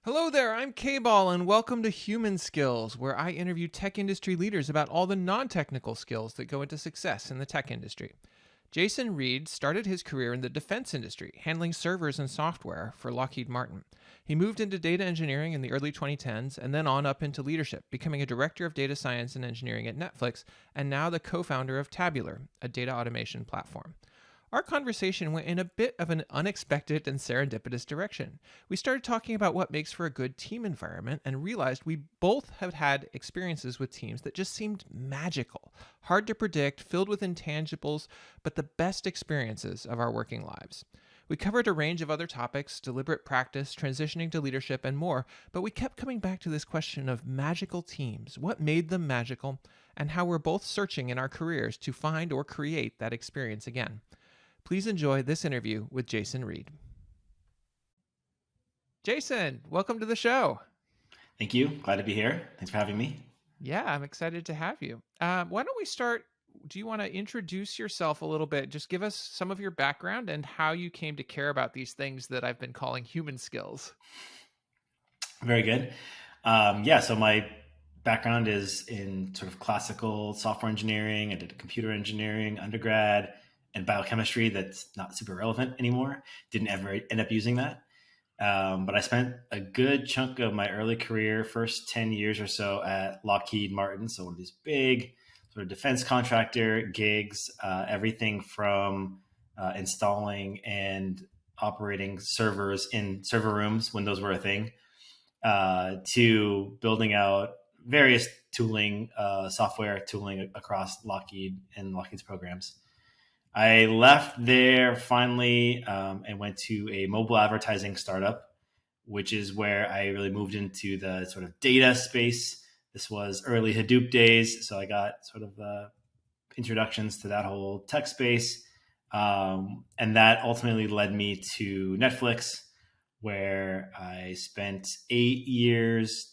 Hello there, I'm K-Ball, and welcome to Human Skills, where I interview tech industry leaders about all the non-technical skills that go into success in the tech industry. Jason Reid started his career in the defense industry, handling servers and software for Lockheed Martin. He moved into data engineering in the early 2010s and then on up into leadership, becoming a director of data science and engineering at Netflix, and now the co-founder of Tabular, a data automation platform. Our conversation went in a bit of an unexpected and serendipitous direction. We started talking about what makes for a good team environment and realized we both have had experiences with teams that just seemed magical, hard to predict, filled with intangibles, but the best experiences of our working lives. We covered a range of other topics, deliberate practice, transitioning to leadership, and more, but we kept coming back to this question of magical teams, what made them magical, and how we're both searching in our careers to find or create that experience again. Please enjoy this interview with Jason Reid. Jason, welcome to the show. Thank you. Glad to be here. Thanks for having me. Yeah, I'm excited to have you. Why don't we start? Do you want to introduce yourself a little bit? Just give us some of your background and how you came to care about these things that I've been calling human skills. Very good. So my background is in sort of classical software engineering. I did computer engineering undergrad and biochemistry. That's not super relevant anymore. Didn't ever end up using that. But I spent a good chunk of my early career, first 10 years or so, at Lockheed Martin. So one of these big sort of defense contractor gigs, everything from installing and operating servers in server rooms when those were a thing, to building out various tooling, software tooling across Lockheed and Lockheed's programs. I left there finally and went to a mobile advertising startup, which is where I really moved into the sort of data space. This was early Hadoop days, so I got sort of introductions to that whole tech space. And that ultimately led me to Netflix, where I spent 8 years,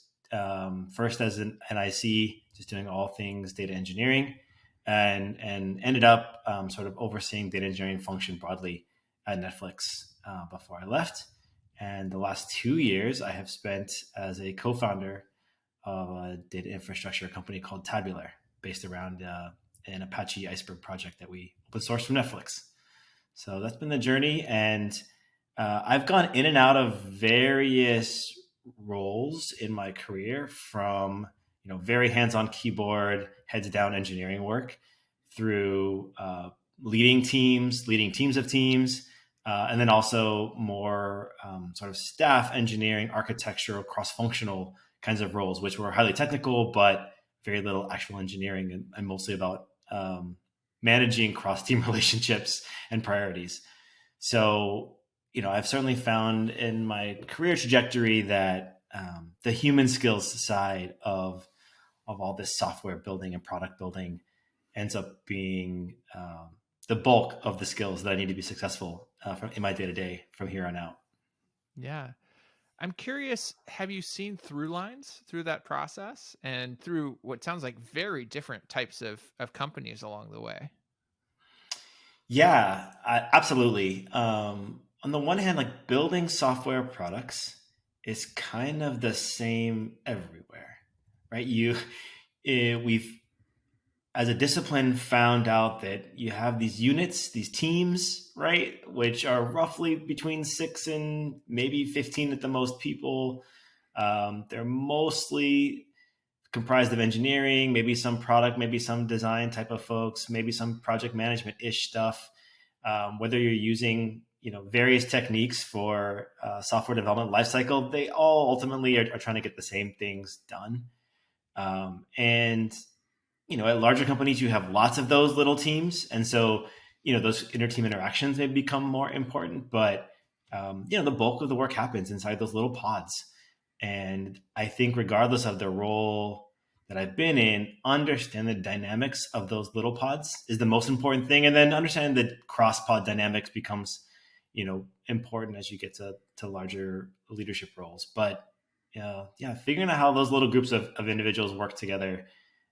first as an NIC, just doing all things data engineering, and ended up sort of overseeing data engineering function broadly at Netflix before I left. And the last 2 years I have spent as a co-founder of a data infrastructure company called Tabular, based around an Apache Iceberg project that we open sourced from Netflix. So that's been the journey. And I've gone in and out of various roles in my career, from very hands-on keyboard, heads down engineering work, through leading teams of teams, and then also more sort of staff engineering, architectural, cross-functional kinds of roles, which were highly technical, but very little actual engineering, and mostly about managing cross-team relationships and priorities. So, I've certainly found in my career trajectory that the human skills side of all this software building and product building ends up being the bulk of the skills that I need to be successful in my day-to-day from here on out. Yeah. I'm curious, have you seen through lines through that process and through what sounds like very different types of companies along the way? Yeah, absolutely. On the one hand, like, building software products is kind of the same everywhere, right? We've, as a discipline, found out that you have these units, these teams, right, which are roughly between 6 and maybe 15 at the most people. They're mostly comprised of engineering, maybe some product, maybe some design type of folks, maybe some project management ish stuff. Whether you're using various techniques for software development lifecycle, they all ultimately are trying to get the same things done. And at larger companies, you have lots of those little teams, and so those inter-team interactions may become more important. But the bulk of the work happens inside those little pods. And I think, regardless of the role that I've been in, understand the dynamics of those little pods is the most important thing. And then understanding the cross-pod dynamics becomes, important as you get to larger leadership roles. But figuring out how those little groups of individuals work together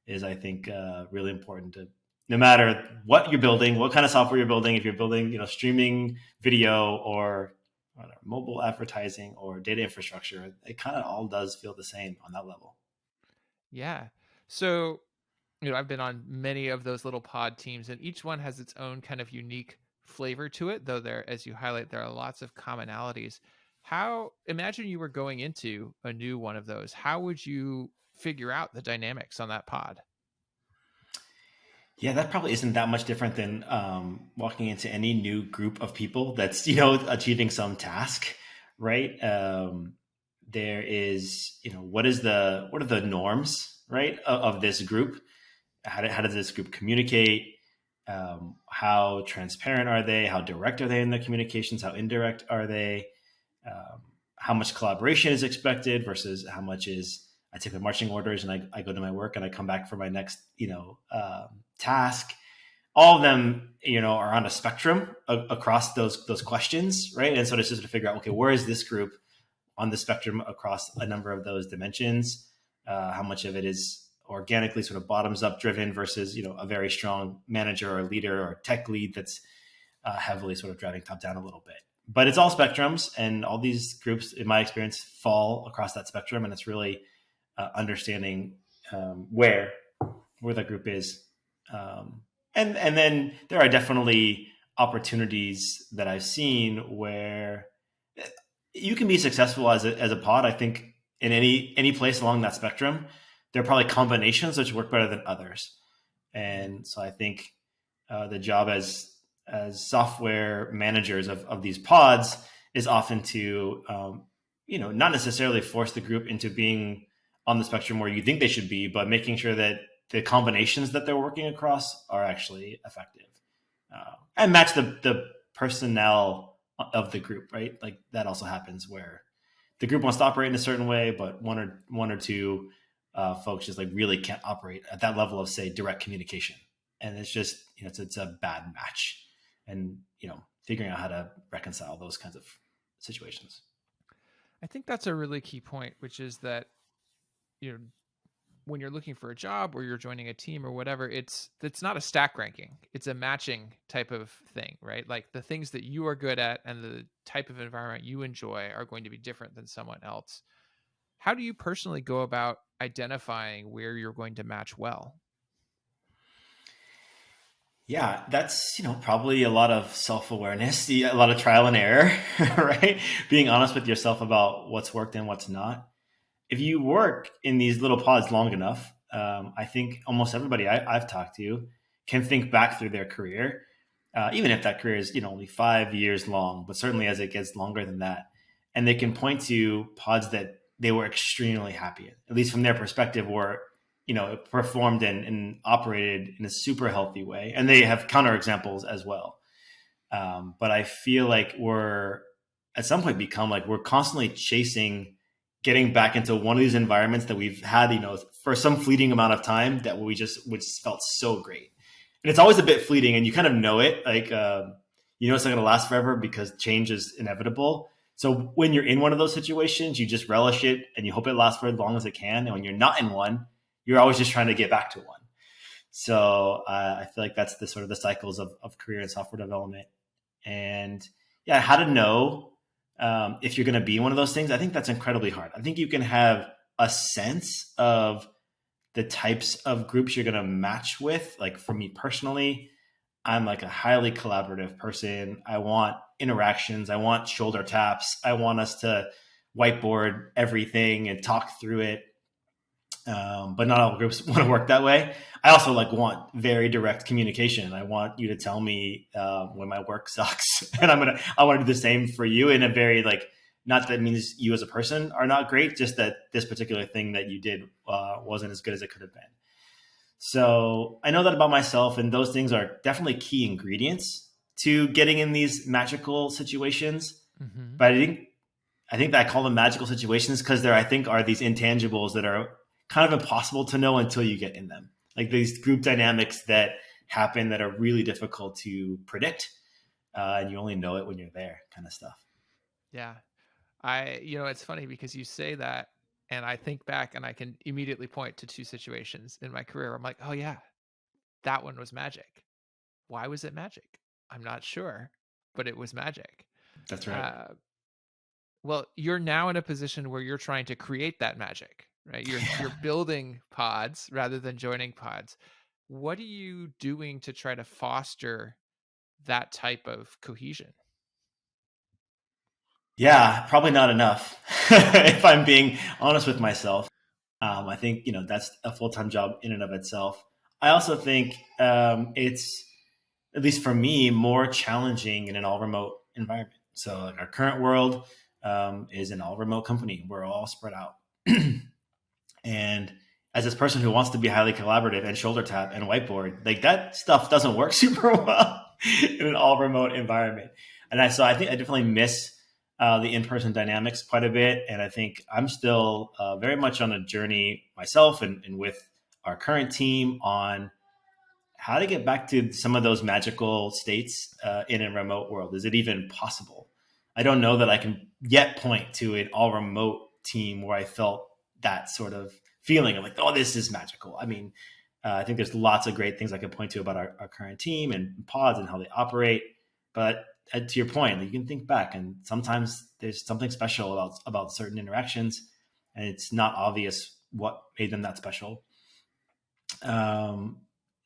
is, I think, really important to, no matter what you're building, what kind of software you're building, if you're building, streaming video or whatever, mobile advertising or data infrastructure, it kind of all does feel the same on that level. Yeah. So, I've been on many of those little pod teams, and each one has its own kind of unique flavor to it, though there, as you highlight, there are lots of commonalities. How, imagine you were going into a new one of those, how would you figure out the dynamics on that pod? Yeah, that probably isn't that much different than walking into any new group of people that's achieving some task, right? There is what are the norms, right, of this group? How does this group communicate? How transparent are they? How direct are they in their communications? How indirect are they? How much collaboration is expected versus how much is I take my marching orders and I go to my work and I come back for my next task. All of them are on a spectrum across those questions, right? And so it's just to figure out, okay, where is this group on the spectrum across a number of those dimensions? How much of it is organically sort of bottoms up driven versus a very strong manager or leader or tech lead that's heavily sort of driving top down a little bit. But it's all spectrums, and all these groups, in my experience, fall across that spectrum, and it's really understanding where that group is, and then there are definitely opportunities that I've seen where you can be successful as a pod. I think in any place along that spectrum, there are probably combinations which work better than others, and so I think the job as software managers of these pods is often to not necessarily force the group into being on the spectrum where you think they should be, but making sure that the combinations that they're working across are actually effective, and match the personnel of the group, right? Like that also happens where the group wants to operate in a certain way, but one or two folks just like really can't operate at that level of, say, direct communication, and it's just it's a bad match, and figuring out how to reconcile those kinds of situations. I think that's a really key point, which is that, you know, when you're looking for a job or you're joining a team or whatever, it's not a stack ranking. It's a matching type of thing, right? Like the things that you are good at and the type of environment you enjoy are going to be different than someone else. How do you personally go about identifying where you're going to match well? Yeah, that's probably a lot of self-awareness, a lot of trial and error, right? Being honest with yourself about what's worked and what's not. If you work in these little pods long enough, I think almost everybody I've talked to can think back through their career, even if that career is only 5 years long, but certainly as it gets longer than that, and they can point to pods that they were extremely happy in, at least from their perspective, were performed and operated in a super healthy way, and they have counterexamples as well. But I feel like we're at some point become like we're constantly chasing getting back into one of these environments that we've had, for some fleeting amount of time that which felt so great. And it's always a bit fleeting, and you kind of know it, like it's not going to last forever because change is inevitable. So when you're in one of those situations, you just relish it and you hope it lasts for as long as it can. And when you're not in one, you're always just trying to get back to one. So I feel like that's the sort of the cycles of career and software development. And yeah, how to know if you're going to be one of those things, I think that's incredibly hard. I think you can have a sense of the types of groups you're going to match with. Like for me personally, I'm like a highly collaborative person. I want interactions. I want shoulder taps. I want us to whiteboard everything and talk through it. But not all groups want to work that way. I also want very direct communication. I want you to tell me when my work sucks, and I want to do the same for you in a very not that means you as a person are not great, just that this particular thing that you did wasn't as good as it could have been. So I know that about myself, and those things are definitely key ingredients to getting in these magical situations. Mm-hmm. But I think that I call them magical situations because there I think are these intangibles that are kind of impossible to know until you get in them. Like these group dynamics that happen that are really difficult to predict, and you only know it when you're there, kind of stuff. Yeah. It's funny because you say that, and I think back and I can immediately point to two situations in my career. I'm like, oh, yeah, that one was magic. Why was it magic? I'm not sure, but it was magic. That's right. Uh, Well, you're now in a position where you're trying to create that magic, right? You're building pods rather than joining pods. What are you doing to try to foster that type of cohesion? Yeah, probably not enough. If I'm being honest with myself, I think that's a full time job in and of itself. I also think it's, at least for me, more challenging in an all remote environment. So like our current world is an all remote company. We're all spread out. And as this person who wants to be highly collaborative and shoulder tap and whiteboard, like that stuff doesn't work super well in an all remote environment. So I think I definitely miss the in person dynamics quite a bit. And I think I'm still very much on a journey myself and with our current team on how to get back to some of those magical states in a remote world. Is it even possible? I don't know that I can yet point to an all remote team where I felt that sort of feeling of like, oh, this is magical. I mean, I think there's lots of great things I could point to about our current team and pods and how they operate. But to your point, you can think back, and sometimes there's something special about certain interactions, and it's not obvious what made them that special. Um,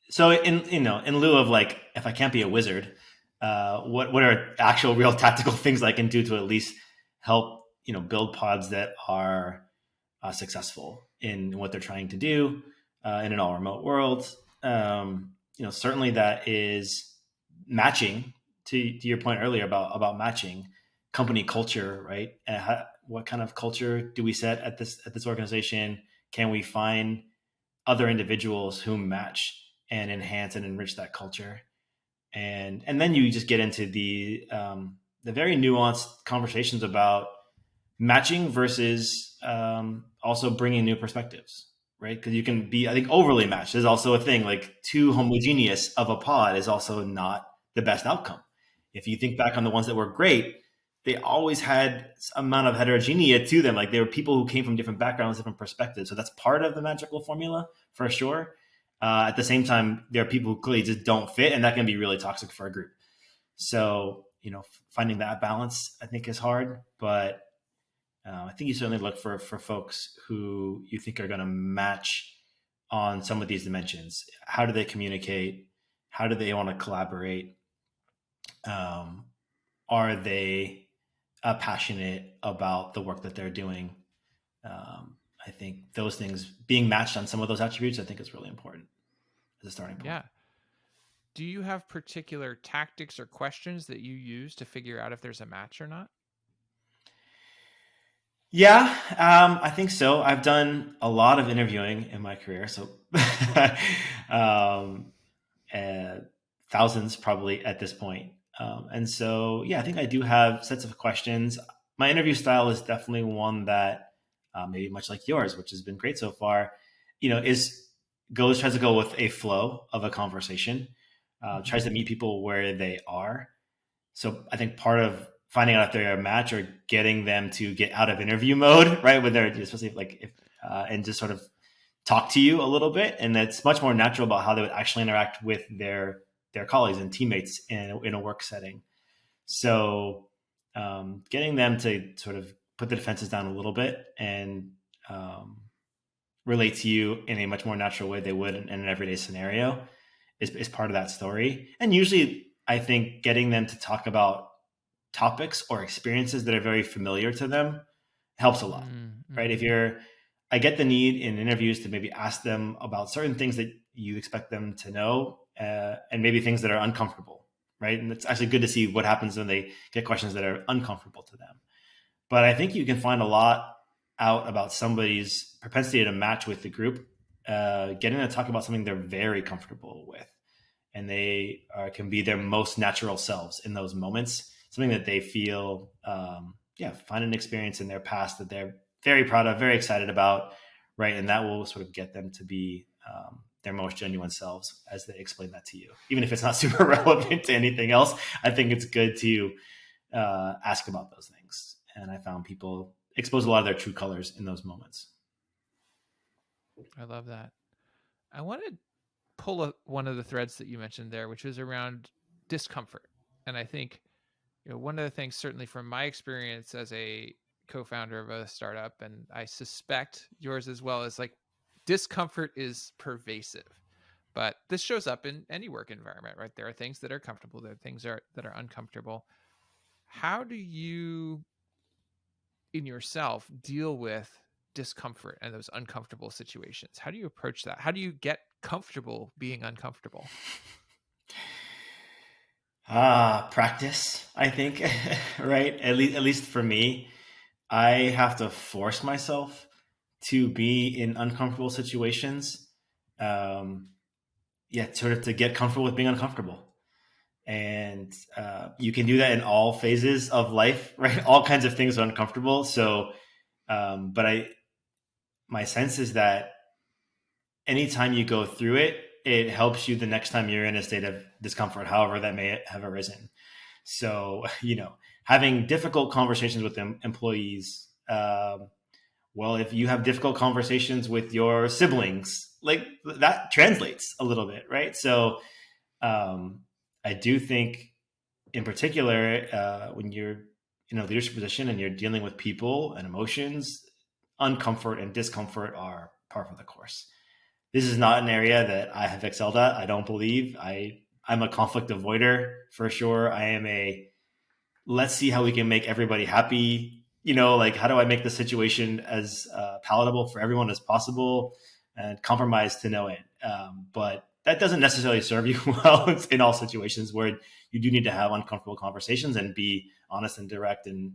so in lieu of like, if I can't be a wizard, what are actual real tactical things I can do to at least help build pods that are successful in what they're trying to do in an all remote world? Certainly that is matching to your point earlier about matching company culture, right? What kind of culture do we set at this organization? Can we find other individuals who match and enhance and enrich that culture? And then you just get into the very nuanced conversations about matching versus also bringing new perspectives, right? Because you can be, I think, overly matched is also a thing. Like too homogeneous of a pod is also not the best outcome. If you think back on the ones that were great, they always had some amount of heterogeneity to them. Like they were people who came from different backgrounds, different perspectives. So that's part of the magical formula for sure. At the same time, there are people who clearly just don't fit, and that can be really toxic for a group. So, finding that balance, I think, is hard. But I think you certainly look for folks who you think are going to match on some of these dimensions. How do they communicate? How do they want to collaborate? Um, are they passionate about the work that they're doing? I think those things being matched on some of those attributes, I think, is really important as a starting point. Yeah. Do you have particular tactics or questions that you use to figure out if there's a match or not? Yeah, I think so. I've done a lot of interviewing in my career, so um, uh, thousands probably at this point. And so, yeah, I think I do have sets of questions. My interview style is definitely one that maybe much like yours, which has been great so far. Is tries to go with a flow of a conversation, Mm-hmm. tries to meet people where they are. So I think part of finding out if they're a match or getting them to get out of interview mode, right, when they're especially like if and just sort of talk to you a little bit, and it's much more natural about how they would actually interact with their colleagues and teammates in a work setting. So getting them to sort of put the defenses down a little bit and um, relate to you in a much more natural way they would in an everyday scenario is part of that story. And usually, I think getting them to talk about topics or experiences that are very familiar to them helps a lot, right? Mm-hmm. I get the need in interviews to maybe ask them about certain things that you expect them to know, and maybe things that are uncomfortable, right? And it's actually good to see what happens when they get questions that are uncomfortable to them. But I think you can find a lot out about somebody's propensity to match with the group, getting to talk about something they're very comfortable with, and they can be their most natural selves in those moments. Something that they feel, find an experience in their past that they're very proud of, very excited about, right? And that will sort of get them to be their most genuine selves as they explain that to you. Even if it's not super relevant to anything else, I think it's good to ask about those things. And I found people expose a lot of their true colors in those moments. I love that. I want to pull one of the threads that you mentioned there, which was around discomfort. And I think one of the things, certainly from my experience as a co-founder of a startup, and I suspect yours as well, is like discomfort is pervasive. But this shows up in any work environment, right? There are things that are comfortable, there are things that are uncomfortable. How do you in yourself deal with discomfort and those uncomfortable situations? How do you approach that? How do you get comfortable being uncomfortable? Practice, I think, right? At least for me, I have to force myself to be in uncomfortable situations. Um, yeah, sort of to get comfortable with being uncomfortable. And you can do that in all phases of life, right? All kinds of things are uncomfortable. So, but my sense is that anytime you go through it, it helps you the next time you're in a state of discomfort, however that may have arisen. So, having difficult conversations with employees. Well, if you have difficult conversations with your siblings, like that translates a little bit, right? So, um, I do think, in particular, when you're in a leadership position and you're dealing with people and emotions, uncomfort and discomfort are par for the course. This is not an area that I have excelled at. I don't believe I'm a conflict avoider for sure. I am a let's see how we can make everybody happy. Like how do I make the situation as palatable for everyone as possible, and compromise to no end. But that doesn't necessarily serve you well in all situations where you do need to have uncomfortable conversations and be honest and direct, and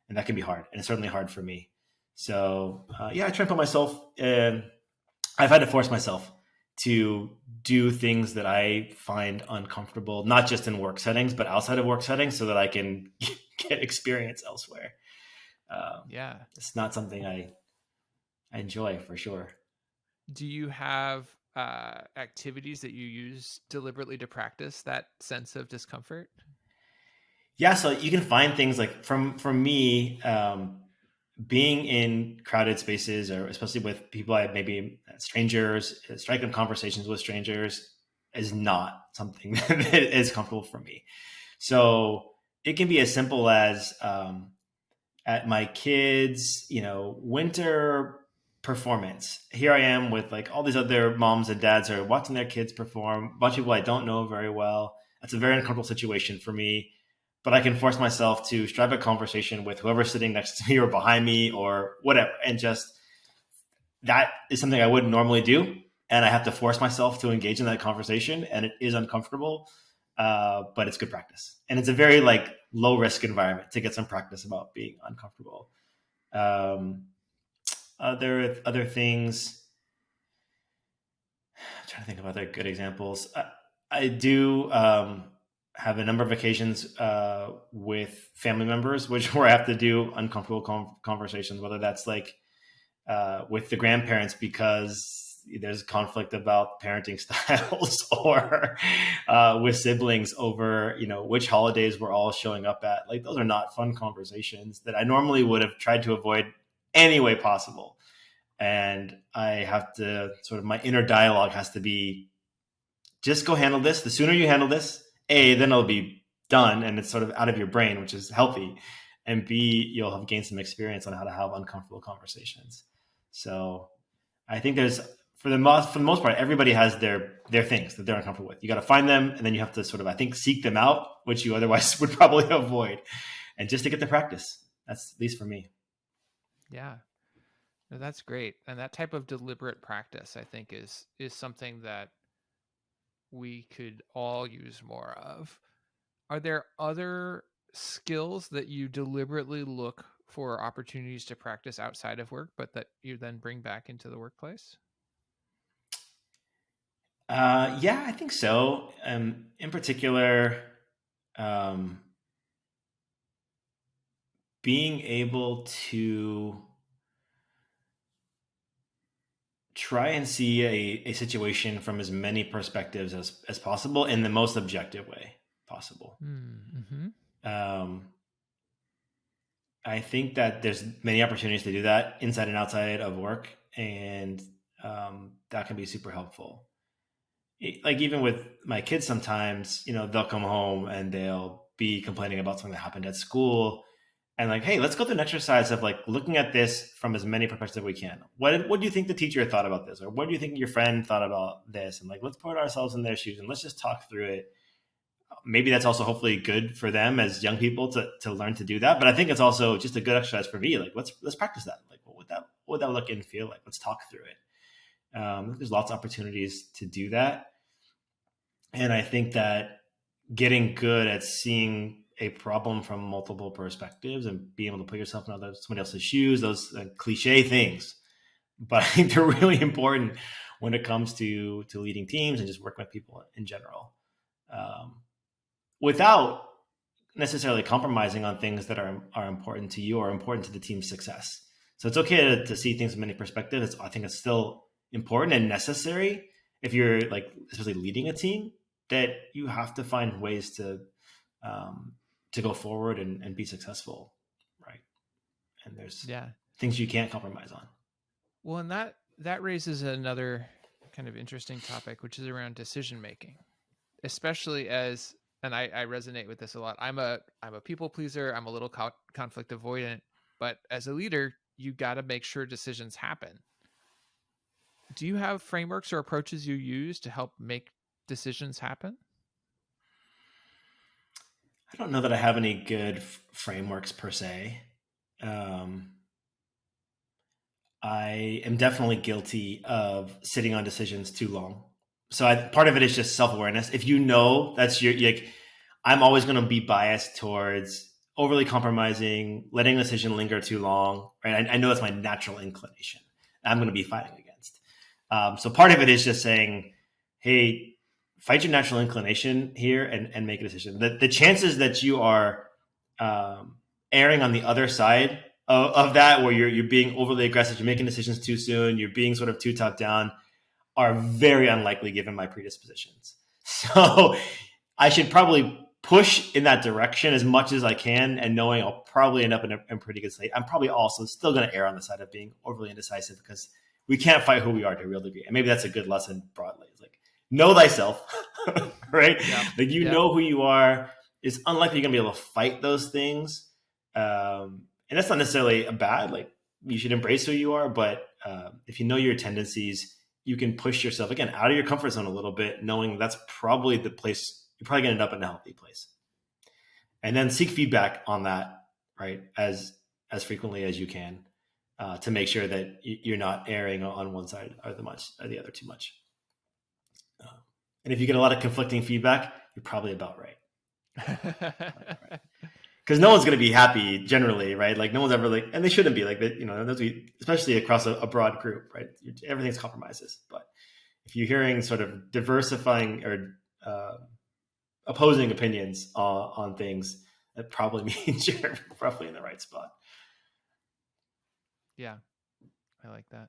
that can be hard, and it's certainly hard for me. So yeah, I try and put myself. I've had to force myself to do things that I find uncomfortable, not just in work settings, but outside of work settings, so that I can get experience elsewhere. Yeah. It's not something I enjoy for sure. Do you have activities that you use deliberately to practice that sense of discomfort? Yeah, so you can find things like from me, being in crowded spaces, or especially with people I maybe strangers, striking conversations with strangers is not something that is comfortable for me. So it can be as simple as at my kids, winter performance. Here I am with like all these other moms and dads are watching their kids perform, a bunch of people I don't know very well. That's a very uncomfortable situation for me, but I can force myself to strike a conversation with whoever's sitting next to me or behind me or whatever. And just that is something I wouldn't normally do. And I have to force myself to engage in that conversation. And it is uncomfortable, but it's good practice. And it's a very like low risk environment to get some practice about being uncomfortable. Um, other things, I'm trying to think of other good examples. I do have a number of occasions with family members, where I have to do uncomfortable conversations, whether that's like with the grandparents because there's conflict about parenting styles, or with siblings over which holidays we're all showing up at. Like those are not fun conversations that I normally would have tried to avoid any way possible. And I have to sort of, my inner dialogue has to be, just go handle this. The sooner you handle this, A, then it'll be done and it's sort of out of your brain, which is healthy. And B, you'll have gained some experience on how to have uncomfortable conversations. So I think there's, for the most part, everybody has their things that they're uncomfortable with. You got to find them, and then you have to sort of, I think, seek them out, which you otherwise would probably avoid, and just to get the practice. That's at least for me. Yeah. No, that's great. And that type of deliberate practice, I think, is something that we could all use more of. Are there other skills that you deliberately look for opportunities to practice outside of work, but that you then bring back into the workplace? Yeah, I think so. In particular, um, being able to try and see a situation from as many perspectives as possible in the most objective way possible. Mm-hmm. Um, I think that there's many opportunities to do that inside and outside of work, and that can be super helpful. Like even with my kids, sometimes they'll come home and they'll be complaining about something that happened at school, and like, hey, let's go through an exercise of like looking at this from as many perspectives we can. What do you think the teacher thought about this, or what do you think your friend thought about this? And like, let's put ourselves in their shoes and let's just talk through it. Maybe that's also hopefully good for them as young people to learn to do that. But I think it's also just a good exercise for me. Like, let's practice that. Like, what would that look and feel like? Let's talk through it. There's lots of opportunities to do that, and I think that getting good at seeing a problem from multiple perspectives and being able to put yourself in somebody else's shoes, those cliche things, but I think they're really important when it comes to leading teams and just working with people in general, um, without necessarily compromising on things that are important to you or important to the team's success. So it's okay to see things from many perspectives. I think it's still important and necessary if you're like especially leading a team, that you have to find ways to go forward and be successful, right? And there's Yeah. things you can't compromise on. Well, and that raises another kind of interesting topic, which is around decision making, especially as, and I resonate with this a lot. I'm a people pleaser. I'm a little conflict avoidant, but as a leader, you got to make sure decisions happen. Do you have frameworks or approaches you use to help make decisions happen? I don't know that I have any good frameworks per se. Um, I am definitely guilty of sitting on decisions too long. So part of it is just self-awareness. If you know that's like, I'm always going to be biased towards overly compromising, letting a decision linger too long, right? I know that's my natural inclination. I'm going to be fighting against. So part of it is just saying, hey, fight your natural inclination here and make a decision. The chances that you are erring on the other side of that, where you're being overly aggressive, you're making decisions too soon, you're being sort of too top down, are very unlikely given my predispositions. So I should probably push in that direction as much as I can, and knowing I'll probably end up in a pretty good state. I'm probably also still going to err on the side of being overly indecisive, because we can't fight who we are to a real degree. And maybe that's a good lesson broadly. It's like, know thyself, right? Yeah. Like, you know who you are. It's unlikely you're going to be able to fight those things. And that's not necessarily a bad, like, you should embrace who you are. But if you know your tendencies, you can push yourself, again, out of your comfort zone a little bit, knowing that's probably the place you're probably going to end up in a healthy place. And then seek feedback on that, right? As frequently as you can, to make sure that you're not erring on one side or the other too much. And if you get a lot of conflicting feedback, you're probably about right. Because no one's going to be happy generally, right? Like, no one's ever like, and they shouldn't be like that, especially across a broad group, right? Everything's compromises. But if you're hearing sort of diversifying or opposing opinions on things, that probably means you're roughly in the right spot. Yeah, I like that.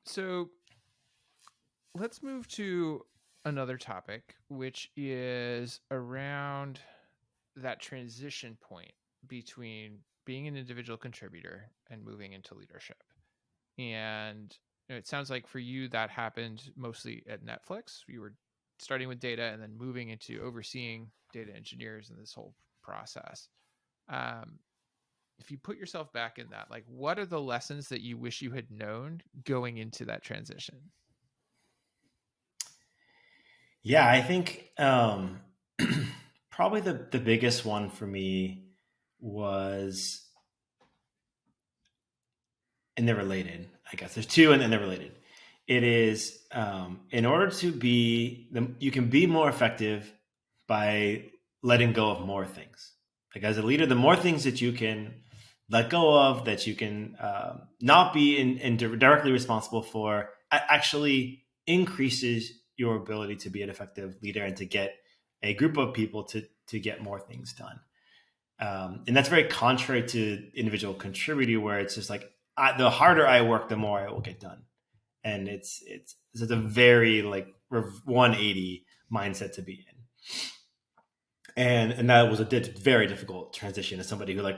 So let's move to another topic, which is around that transition point between being an individual contributor and moving into leadership. And it sounds like for you that happened mostly at Netflix. You were starting with data and then moving into overseeing data engineers in this whole process. If you put yourself back in that, like, what are the lessons that you wish you had known going into that transition? Yeah, I think probably the biggest one for me was, and they're related, I guess. There's two and they're related. It is, in order to you can be more effective by letting go of more things. Like, as a leader, the more things that you can let go of, that you can not be directly responsible for, actually increases your ability to be an effective leader and to get a group of people to get more things done. And that's very contrary to individual contributor, where it's just like, the harder I work, the more I will get done. And it's a very like 180 mindset to be in. And that was a very difficult transition as somebody who like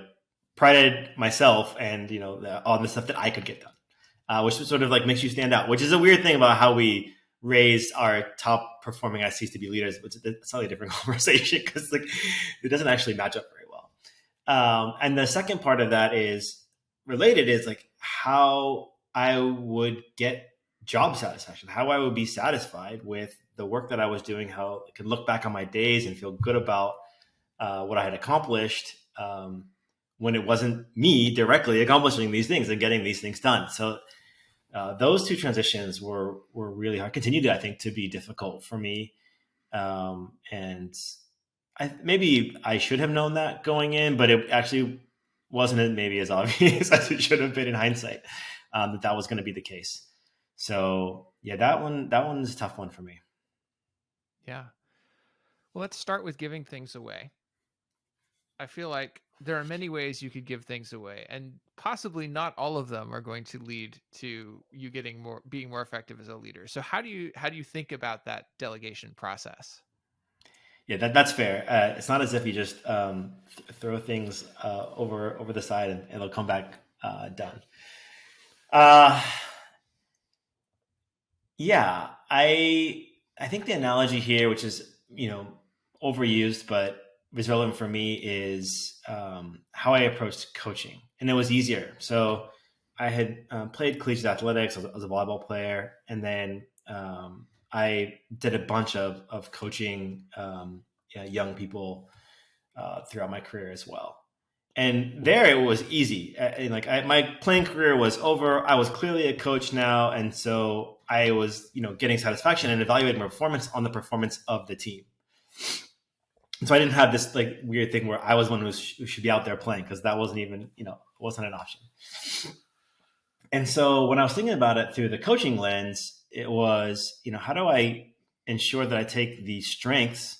prided myself and, on the stuff that I could get done, which sort of like makes you stand out, which is a weird thing about how we raise our top performing ICs to be leaders, but it's a slightly different conversation, because like, it doesn't actually match up very well. And the second part of that is related is like how I would get job satisfaction, how I would be satisfied with the work that I was doing, how I could look back on my days and feel good about what I had accomplished when it wasn't me directly accomplishing these things and getting these things done. So those two transitions were really hard, continue to, I think, to be difficult for me. And maybe I should have known that going in, but it actually wasn't maybe as obvious as it should have been in hindsight, that was going to be the case. So yeah, that one's a tough one for me. Yeah. Well, let's start with giving things away. I feel like there are many ways you could give things away, and possibly not all of them are going to lead to you being more effective as a leader. So how do you think about that delegation process? Yeah, that's fair. It's not as if you just throw things over the side and it'll come back done. Yeah, I think the analogy here, which is overused but was relevant for me, is how I approached coaching, and it was easier. So I had played collegiate athletics as a volleyball player, and then I did a bunch of coaching young people throughout my career as well. And there it was easy. My playing career was over. I was clearly a coach now, and so I was, getting satisfaction and evaluating performance on the performance of the team. And so I didn't have this like weird thing where I was one who should be out there playing, because that wasn't even, wasn't an option. And so when I was thinking about it through the coaching lens, it was, how do I ensure that I take the strengths,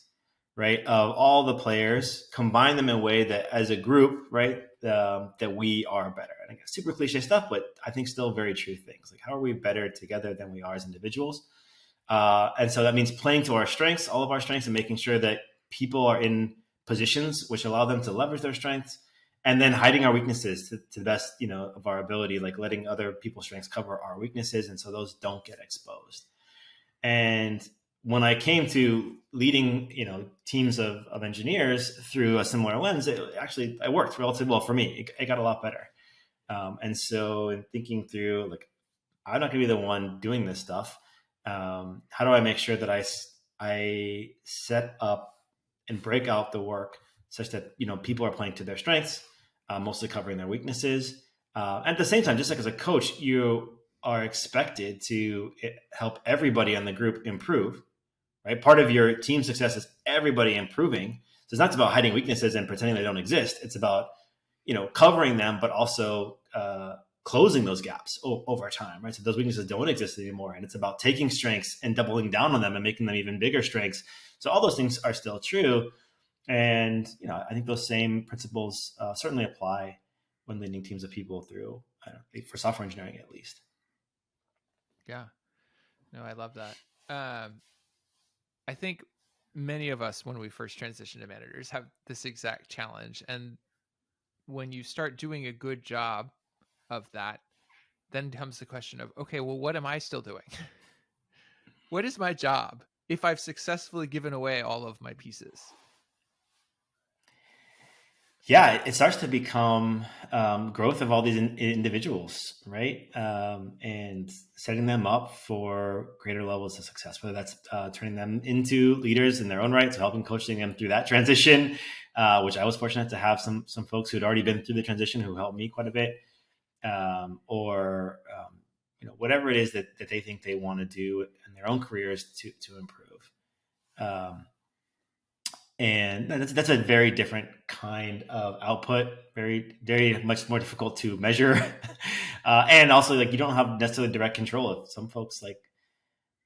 right, of all the players, combine them in a way that as a group, right, that we are better. I think it's super cliche stuff, but I think still very true things. Like, how are we better together than we are as individuals? And so that means playing to our strengths, all of our strengths, and making sure that people are in positions which allow them to leverage their strengths, and then hiding our weaknesses to the best, of our ability, like letting other people's strengths cover our weaknesses. And so those don't get exposed. And when I came to leading, teams of engineers through a similar lens, it worked relatively well for me. It got a lot better. And so in thinking through, like, I'm not going to be the one doing this stuff. How do I make sure that I set up and break out the work such that, people are playing to their strengths, mostly covering their weaknesses. At the same time, just like as a coach, you are expected to help everybody on the group improve, right? Part of your team success is everybody improving. So it's not about hiding weaknesses and pretending they don't exist. It's about, covering them, but also closing those gaps over time, right? So those weaknesses don't exist anymore. And it's about taking strengths and doubling down on them and making them even bigger strengths. So all those things are still true. And, I think those same principles certainly apply when leading teams of people through, for software engineering, at least. Yeah, no, I love that. I think many of us, when we first transition to managers, have this exact challenge. And when you start doing a good job of that, then comes the question of, okay, well, what am I still doing? What is my job if I've successfully given away all of my pieces? Yeah, it starts to become growth of all these individuals, right? And setting them up for greater levels of success, whether that's turning them into leaders in their own right, so helping coaching them through that transition, which I was fortunate to have some folks who had already been through the transition who helped me quite a bit, or whatever it is that they think they want to do in their own careers to improve. And that's a very different kind of output, very, very much more difficult to measure. And also, like, you don't have necessarily direct control of some folks. Like,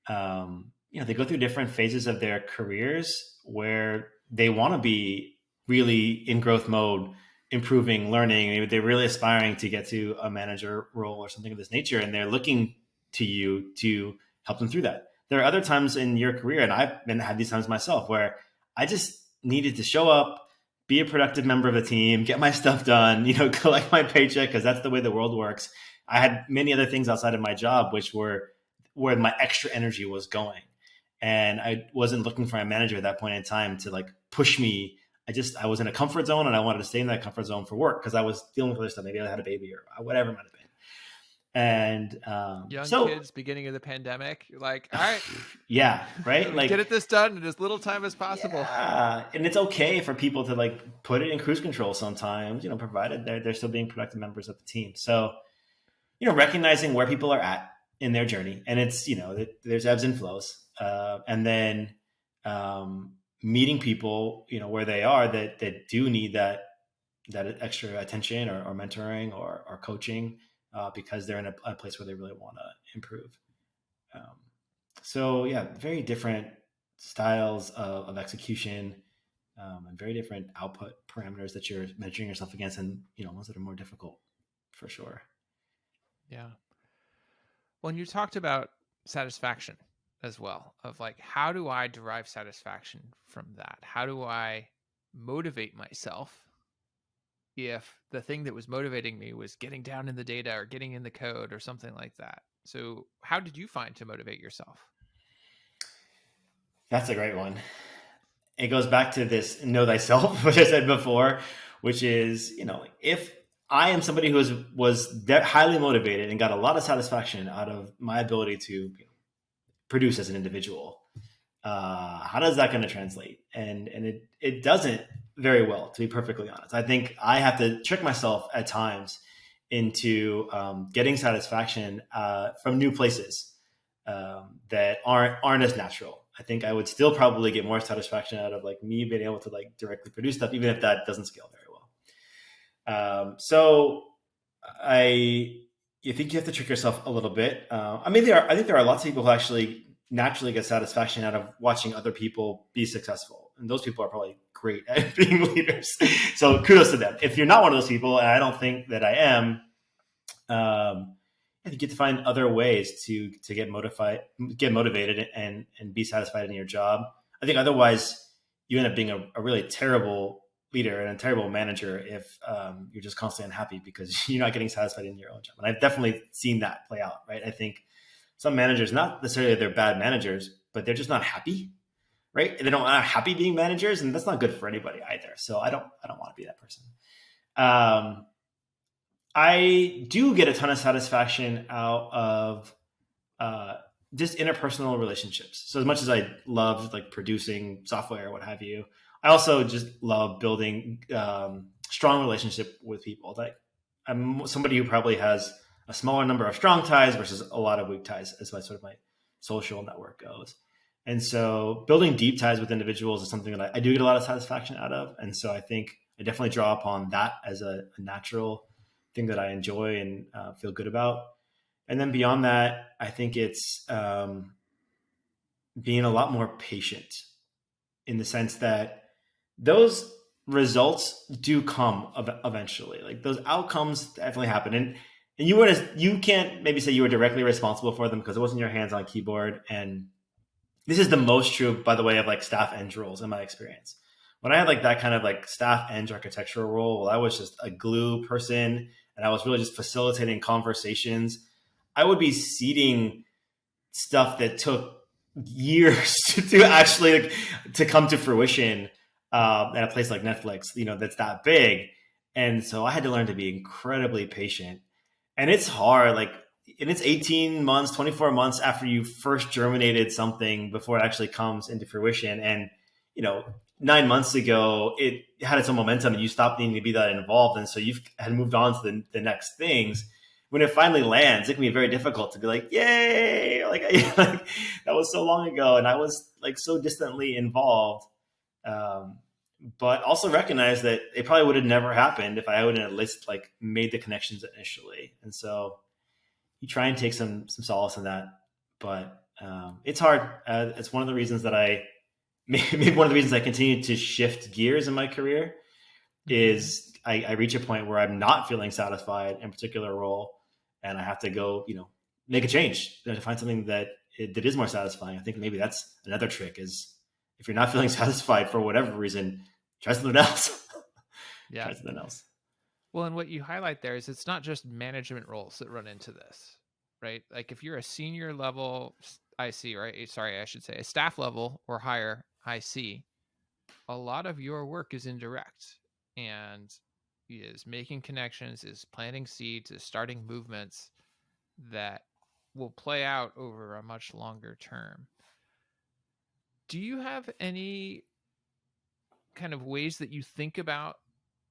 they go through different phases of their careers where they want to be really in growth mode, improving, learning. Maybe they're really aspiring to get to a manager role or something of this nature, and they're looking to you to help them through that. There are other times in your career, and I've had these times myself, where I just needed to show up, be a productive member of the team, get my stuff done, collect my paycheck, because that's the way the world works. I had many other things outside of my job, which were where my extra energy was going. And I wasn't looking for a manager at that point in time to like push me I was in a comfort zone and I wanted to stay in that comfort zone for work because I was dealing with other stuff. Maybe I had a baby or whatever it might have been. And Young so, kids, beginning of the pandemic, you're like, all right, yeah, right. get Like, it this done in as little time as possible. yeah, and it's okay for people to like put it in cruise control sometimes, provided they're still being productive members of the team. So, recognizing where people are at in their journey, and it's there's ebbs and flows, and then meeting people where they are that do need that extra attention or mentoring or coaching because they're in a place where they really want to improve. Um, so yeah, very different styles of execution, and very different output parameters that you're measuring yourself against, and ones that are more difficult for sure. Yeah. Well, and you talked about satisfaction as well, of like, how do I derive satisfaction from that? How do I motivate myself if the thing that was motivating me was getting down in the data or getting in the code or something like that? So how did you find to motivate yourself? That's a great one. It goes back to this know thyself, which I said before, which is, if I am somebody who was highly motivated and got a lot of satisfaction out of my ability to produce as an individual, how does that going to translate? And it doesn't very well, to be perfectly honest. I think I have to trick myself at times into getting satisfaction from new places that aren't as natural. I think I would still probably get more satisfaction out of like me being able to like directly produce stuff, even if that doesn't scale very well. So you think you have to trick yourself a little bit. I think there are lots of people who actually naturally get satisfaction out of watching other people be successful. And those people are probably great at being leaders. So kudos to them. If you're not one of those people, and I don't think that I am, I think you get to find other ways to get motivated and be satisfied in your job. I think otherwise you end up being a really terrible leader and a terrible manager if you're just constantly unhappy because you're not getting satisfied in your own job. And I've definitely seen that play out, right? I think some managers, not necessarily they're bad managers, but they're just not happy, right? They aren't happy being managers, and that's not good for anybody either. So I don't want to be that person. I do get a ton of satisfaction out of just interpersonal relationships. So as much as I love like producing software or what have you, I also just love building strong relationship with people. Like I'm somebody who probably has a smaller number of strong ties versus a lot of weak ties as my sort of my social network goes. And so building deep ties with individuals is something that I do get a lot of satisfaction out of. And so I think I definitely draw upon that as a natural thing that I enjoy and feel good about. And then beyond that, I think it's being a lot more patient in the sense that those results do come eventually. Like those outcomes definitely happen. And you can't maybe say you were directly responsible for them because it wasn't your hands on keyboard. And this is the most true, by the way, of like staff eng roles in my experience. When I had like that kind of like staff eng architectural role, well, I was just a glue person and I was really just facilitating conversations. I would be seeding stuff that took years to actually like, to come to fruition at a place like Netflix, that's that big. And so I had to learn to be incredibly patient. And it's hard, like, and it's 18 months, 24 months after you first germinated something before it actually comes into fruition. And, 9 months ago, it had its own momentum and you stopped needing to be that involved. And so you've had moved on to the next things. When it finally lands, it can be very difficult to be like, yay, like that was so long ago. And I was like so distantly involved. But also recognize that it probably would have never happened if I wouldn't at least like made the connections initially. And so you try and take some solace in that, but it's hard. It's one of the reasons that maybe one of the reasons I continue to shift gears in my career is I reach a point where I'm not feeling satisfied in a particular role, and I have to go, make a change to find something that is more satisfying. I think maybe that's another trick is if you're not feeling satisfied for whatever reason, try something else. Yeah. Try something else. Well, and what you highlight there is it's not just management roles that run into this, right? Like if you're a senior level IC, right? Sorry, I should say a staff level or higher IC, a lot of your work is indirect and is making connections, is planting seeds, is starting movements that will play out over a much longer term. Do you have any kind of ways that you think about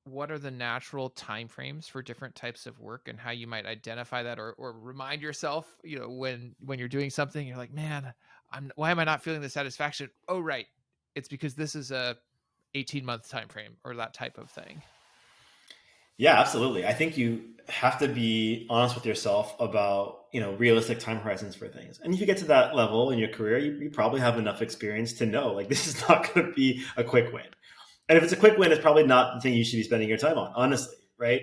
what are the natural timeframes for different types of work and how you might identify that, or remind yourself, when you're doing something, you're like, man, why am I not feeling the satisfaction? Oh, right. It's because this is a 18-month time frame, or that type of thing. Yeah, absolutely. I think you have to be honest with yourself about, realistic time horizons for things. And if you get to that level in your career, you probably have enough experience to know like this is not going to be a quick win. And if it's a quick win, it's probably not the thing you should be spending your time on, honestly, right?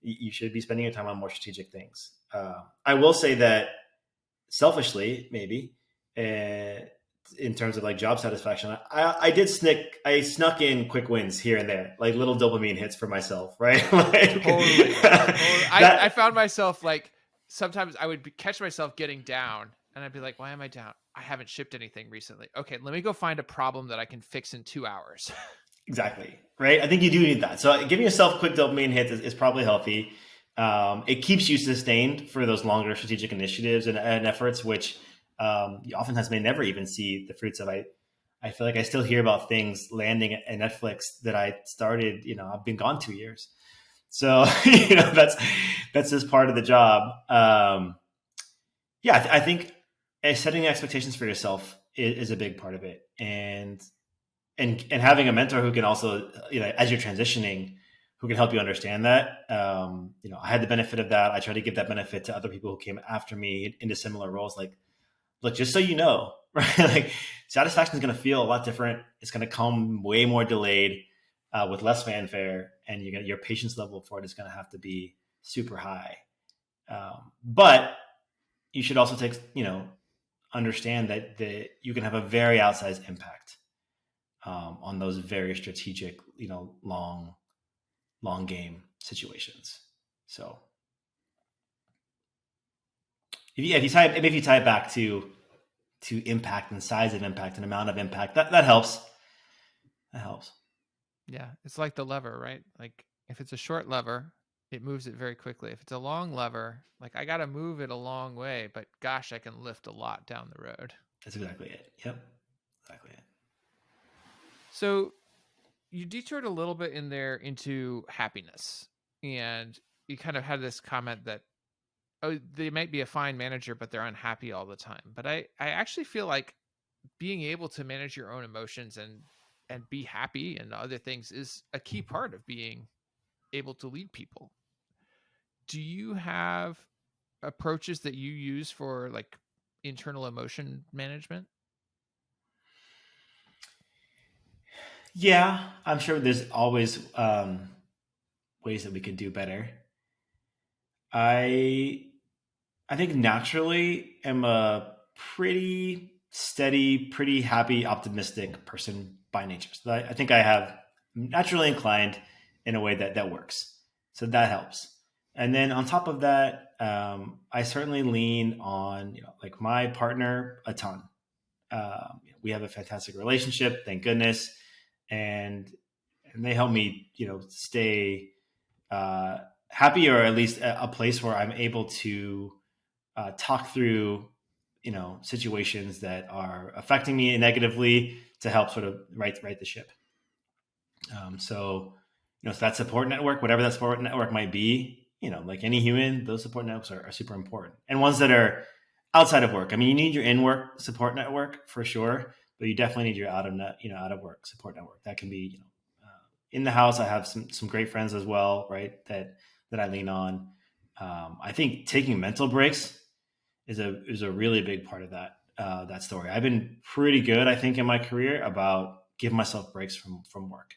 You should be spending your time on more strategic things. I will say that selfishly, maybe, in terms of like job satisfaction, I snuck in quick wins here and there, like little dopamine hits for myself, right? Like, Totally. I found myself like, sometimes I would catch myself getting down and I'd be like, why am I down? I haven't shipped anything recently. Okay, let me go find a problem that I can fix in 2 hours. Exactly. Right. I think you do need that. So giving yourself quick dopamine hits is probably healthy. It keeps you sustained for those longer strategic initiatives and efforts, which you oftentimes may never even see the fruits of. I feel like I still hear about things landing at Netflix that I started, I've been gone 2 years. So, that's just part of the job. Yeah, I think setting expectations for yourself is a big part of it. And having a mentor who can also, as you're transitioning, who can help you understand that. I had the benefit of that. I try to give that benefit to other people who came after me into similar roles. Like, look, just so you know, right? Like, satisfaction is going to feel a lot different. It's going to come way more delayed, with less fanfare, and your patience level for it is going to have to be super high. But you should also understand that you can have a very outsized impact, on those very strategic, long game situations. So if you tie it back to impact and size of impact and amount of impact, that helps. That helps. Yeah, it's like the lever, right? Like if it's a short lever, it moves it very quickly. If it's a long lever, like I got to move it a long way, but gosh, I can lift a lot down the road. That's exactly it. Yep, exactly it. So you detoured a little bit in there into happiness, and you kind of had this comment that, oh, they might be a fine manager, but they're unhappy all the time. But I actually feel like being able to manage your own emotions and be happy and other things is a key part of being able to lead people. Do you have approaches that you use for like internal emotion management? Yeah, I'm sure there's always ways that we could do better. I I think naturally am a pretty steady, pretty happy, optimistic person by nature. So I think I have naturally inclined in a way that works. So that helps. And then on top of that, I certainly lean on like my partner a ton. We have a fantastic relationship, thank goodness, and they help me stay uh, happy, or at least a place where I'm able to talk through situations that are affecting me negatively to help sort of right the ship. So that support network, whatever that support network might be, like any human, those support networks are super important, and ones that are outside of work. I mean, you need your in work support network for sure, but you definitely need your out of work support network. That can be in the house. I have some great friends as well, right? That I lean on. I think taking mental breaks is a really big part of that story. I've been pretty good, I think, in my career about giving myself breaks from work.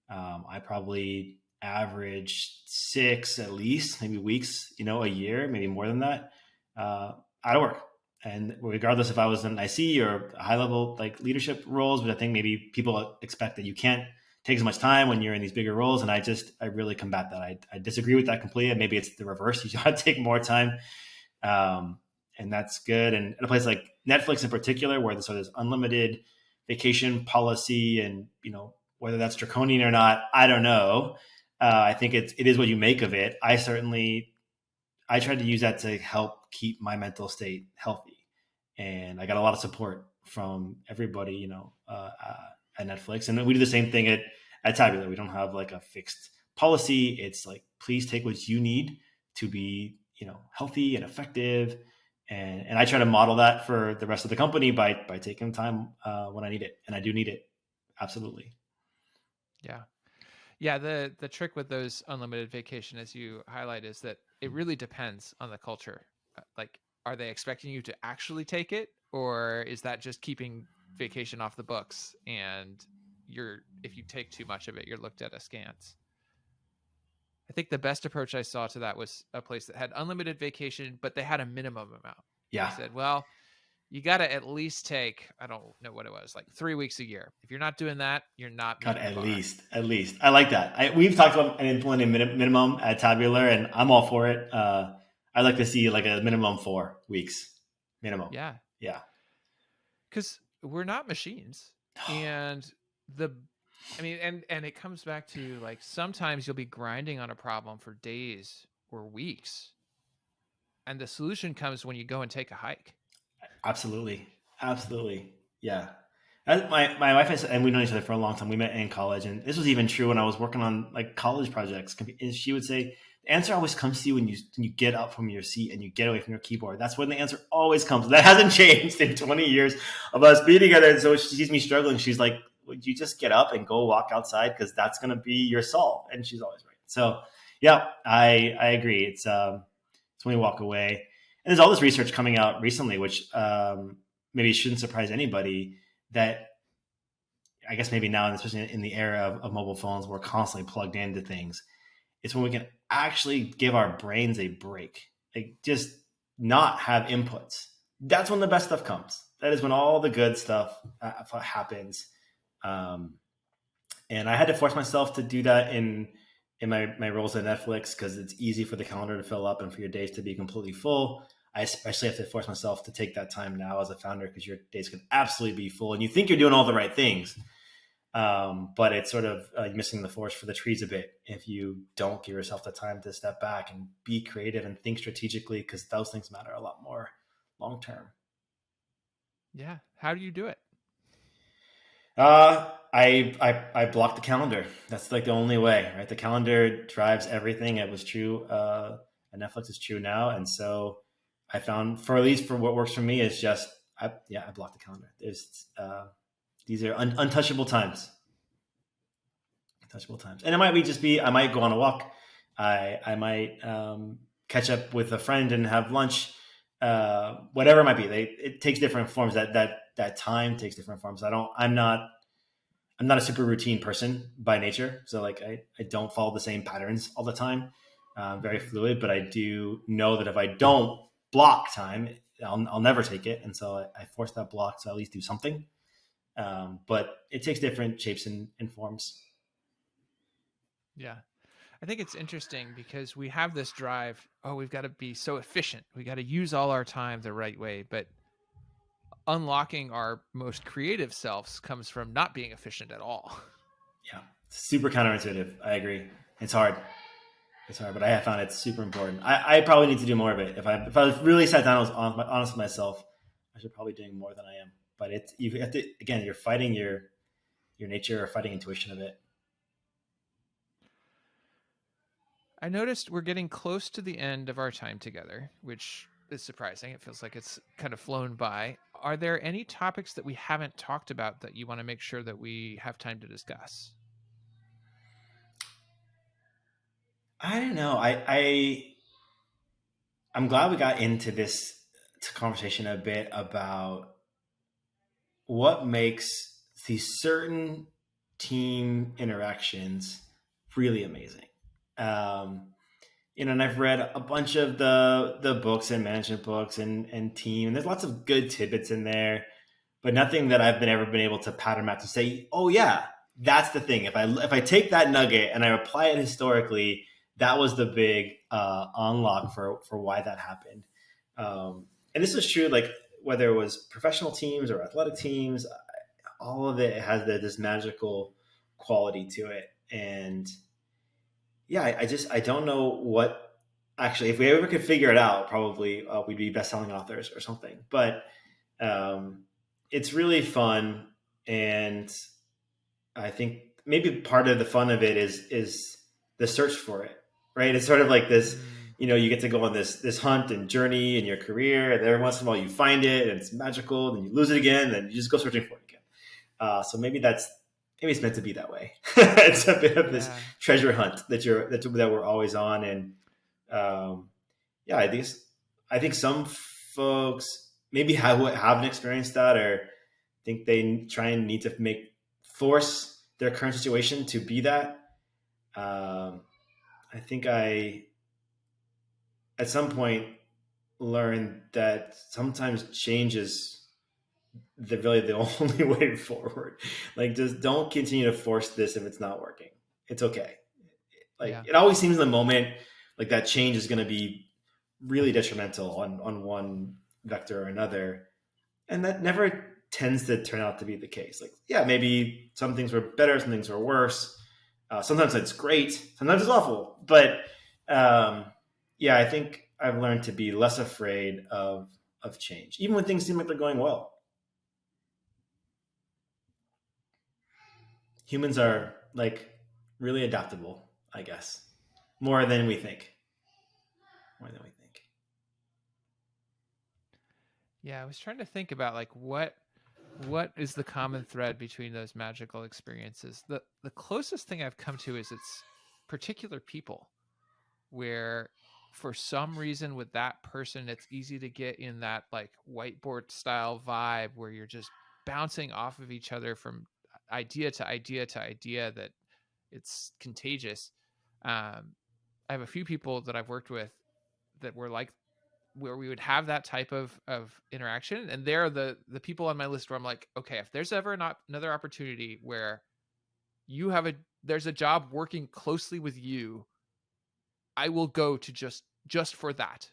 I probably average 6 at least, maybe weeks, a year, maybe more than that, out of work. And regardless if I was in IC or high level like leadership roles, but I think maybe people expect that you can't take as much time when you're in these bigger roles. And I really combat that. I disagree with that completely. And maybe it's the reverse. You got to take more time. And that's good. And at a place like Netflix in particular, where there's unlimited vacation policy, and whether that's draconian or not, I don't know. I think it is what you make of it. I tried to use that to help keep my mental state healthy, and I got a lot of support from everybody, at Netflix. And we do the same thing at Tabular. We don't have like a fixed policy. It's like, please take what you need to be, healthy and effective. And I try to model that for the rest of the company by taking time when I need it, and I do need it, absolutely. Yeah. Yeah, the trick with those unlimited vacation, as you highlight, is that it really depends on the culture. Like, are they expecting you to actually take it, or is that just keeping vacation off the books? And if you take too much of it, you're looked at askance. I think the best approach I saw to that was a place that had unlimited vacation, but they had a minimum amount. Yeah. They said, well, you got to at least take, I don't know what it was, like 3 weeks a year. If you're not doing that, you're not God, meeting the bar. at least. I like that. We've talked about an implementing minimum at Tabular, and I'm all for it. I'd like to see like a minimum 4 weeks minimum. Yeah. Yeah. Because we're not machines. And and it comes back to, like, sometimes you'll be grinding on a problem for days or weeks, and the solution comes when you go and take a hike. Absolutely. Yeah. My wife and we've known each other for a long time. We met in college, and this was even true when I was working on like college projects. And she would say, the answer always comes to you when you get up from your seat and you get away from your keyboard. That's when the answer always comes. That hasn't changed in 20 years of us being together. And so she sees me struggling. She's like, would you just get up and go walk outside? Because that's going to be your solve. And she's always right. So yeah, I agree. It's when you walk away. And there's all this research coming out recently, which maybe shouldn't surprise anybody, that I guess maybe now, especially in the era of mobile phones, we're constantly plugged into things. It's when we can actually give our brains a break, like just not have inputs. That's when the best stuff comes. That is when all the good stuff happens. And I had to force myself to do that in my roles at Netflix, because it's easy for the calendar to fill up and for your days to be completely full. I especially have to force myself to take that time now as a founder, because your days can absolutely be full and you think you're doing all the right things. But it's sort of missing the forest for the trees a bit if you don't give yourself the time to step back and be creative and think strategically, because those things matter a lot more long term. Yeah. How do you do it? I block the calendar. That's like the only way, right? The calendar drives everything. It was true at Netflix, is true now, and so I found, for at least for what works for me, is just I block the calendar. These are untouchable times. Untouchable times. And it might I might go on a walk. I might catch up with a friend and have lunch. Whatever it might be. It takes different forms. That time takes different forms. I'm not a super routine person by nature. So like I don't follow the same patterns all the time. Very fluid, but I do know that if I don't block time, I'll never take it. And so I force that block to at least do something. But it takes different shapes and forms. Yeah. I think it's interesting because we have this drive. Oh, we've got to be so efficient. We got to use all our time the right way. But unlocking our most creative selves comes from not being efficient at all. Yeah. Super counterintuitive. I agree. It's hard, but I have found it's super important. I probably need to do more of it. If I really sat down and was honest with myself, I should probably be doing more than I am. But you have to, again, you're fighting your nature or fighting intuition a bit. I noticed we're getting close to the end of our time together, which is surprising. It feels like it's kind of flown by. Are there any topics that we haven't talked about that you want to make sure that we have time to discuss? I don't know. I'm glad we got into this conversation a bit about what makes these certain team interactions really amazing. And I've read a bunch of the books and management books and team, and there's lots of good tidbits in there, but nothing that I've ever been able to pattern map to say, oh yeah, that's the thing. If I take that nugget and I apply it historically, that was the big unlock for why that happened. And this is true, like whether it was professional teams or athletic teams, all of it has this magical quality to it. And yeah, I don't know what actually, if we ever could figure it out, probably we'd be best-selling authors or something. But um, it's really fun, and I think maybe part of the fun of it is the search for it, right? It's sort of like this, Mm, you get to go on this hunt and journey in your career, and every once in a while you find it, and it's magical, and you lose it again, and you just go searching for it again. So maybe it's meant to be that way. It's a bit of this yeah. treasure hunt that we're always on, and um, yeah, I think some folks maybe haven't experienced that, or think they try and need to force their current situation to be that. Um, I think I at some point learned that sometimes change is the only way forward. Like, just don't continue to force this if it's not working. It's okay. Like, Yeah. it always seems in the moment like that change is going to be really detrimental on one vector or another, and that never tends to turn out to be the case. Like, yeah, maybe some things were better, some things were worse. Sometimes it's great, sometimes it's awful. But yeah, I think I've learned to be less afraid of change, even when things seem like they're going well. Humans are like really adaptable, I guess, more than we think. More than we think. Yeah, I was trying to think about like what is the common thread between those magical experiences. The closest thing I've come to is it's particular people where for some reason with that person it's easy to get in that like whiteboard style vibe where you're just bouncing off of each other from idea to idea to idea that it's contagious. I have a few people that I've worked with that were like where we would have that type of interaction, and they're the people on my list where I'm like, okay, if there's ever not another opportunity where you have a there's a job working closely with you, I will go to just for that.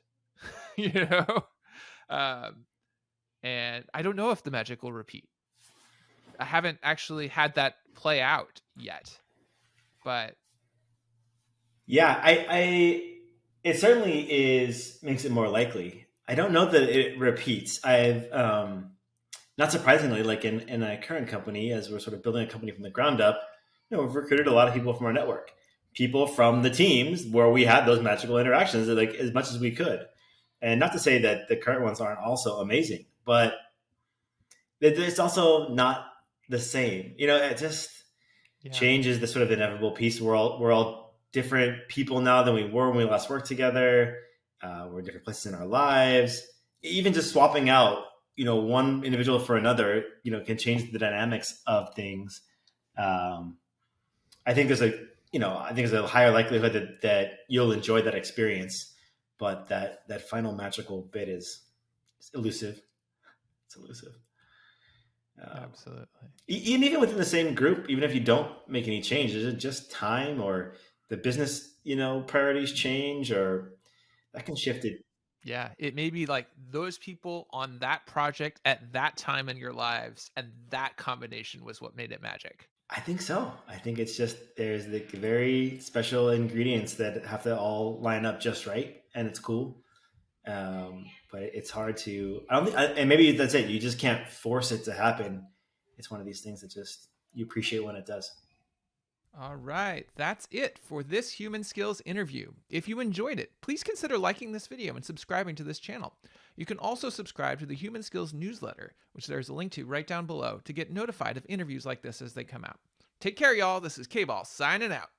you know um and I don't know if the magic will repeat. I haven't actually had that play out yet, but Yeah, I it certainly is makes it more likely. I don't know that it repeats. I've not surprisingly, like in a current company, as we're sort of building a company from the ground up, we've recruited a lot of people from our network, people from the teams where we had those magical interactions, like as much as we could. And not to say that the current ones aren't also amazing, but it's also not the same. It just yeah. change is the sort of inevitable piece. We're all different people now than we were when we last worked together. We're in different places in our lives. Even just swapping out, one individual for another, can change the dynamics of things. Um, I think there's a higher likelihood that you'll enjoy that experience, but that final magical bit is elusive. It's elusive. Um, Absolutely. even within the same group, even if you don't make any changes, is it just time or the business, priorities change, or that can shift it? Yeah, it may be like those people on that project at that time in your lives, and that combination was what made it magic. I think so. I think it's just there's the very special ingredients that have to all line up just right, and it's cool. But it's hard to. I don't think, and maybe that's it. You just can't force it to happen. It's one of these things that just you appreciate when it does. All right, that's it for this Human Skills interview. If you enjoyed it, please consider liking this video and subscribing to this channel. You can also subscribe to the Human Skills newsletter, which there's a link to right down below, to get notified of interviews like this as they come out. Take care, y'all. This is K-Ball signing out.